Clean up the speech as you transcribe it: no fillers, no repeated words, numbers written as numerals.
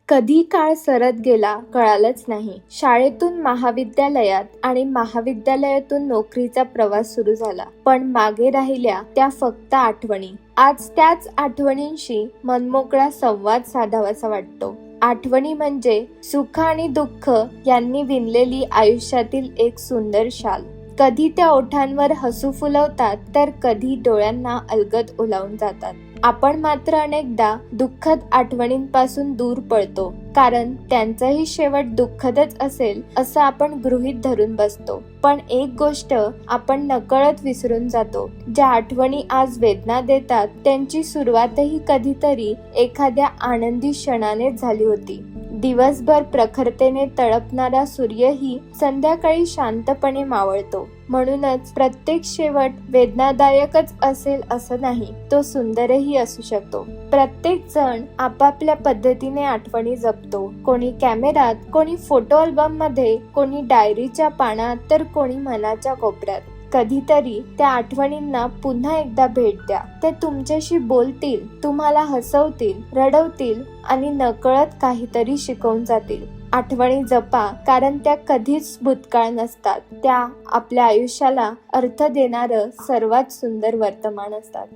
कधी काळ सरत गेला कळालंच नाही. शाळेतून महाविद्यालयात आणि महाविद्यालयातून नोकरीचा प्रवास सुरू झाला. पण मागे राहिल्या त्या फक्त आठवणी. आज त्याच आठवणींशी मनमोकळा संवाद साधावासा वाटतो. आठवणी म्हणजे सुख आणि दुःख यांनी विणलेली आयुष्यातील एक सुंदर शाल. कधी त्या ओठांवर हसू फुलवतात तर कधी डोळ्यांना अलगद ओलावून जातात. आपण मात्र अनेकदा दुःखद आठवणींपासून दूर पळतो, कारण त्यांचाही शेवट दुःखदच असेल असं आपण गृहीत धरून बसतो. पण एक गोष्ट आपण नकळत विसरून जातो, ज्या आठवणी आज वेदना देतात त्यांची सुरुवातही कधीतरी एखाद्या आनंदी क्षणानेच झाली होती. दिवसभर प्रखरतेने तळपणारा सूर्यही संध्याकाळी शांतपणे मावळतो. म्हणूनच प्रत्येक शेवट वेदनादायकच असेल असं नाही, तो सुंदरही असू शकतो. प्रत्येक जण आपापल्या पद्धतीने आठवणी जपतो. कोणी कॅमेऱ्यात, कोणी फोटो अल्बम मध्ये, कोणी डायरीच्या पानात, तर कोणी मनाच्या कोपऱ्यात. कधीतरी त्या आठवणींना पुन्हा एकदा भेट द्या. ते तुमच्याशी बोलतील, तुम्हाला हसवतील, रडवतील आणि नकळत काहीतरी शिकवून जातील. आठवणी जपा, कारण त्या कधीच भूतकाळ नसतात. त्या आपल्या आयुष्याला अर्थ देणारं सर्वात सुंदर वर्तमान असतात.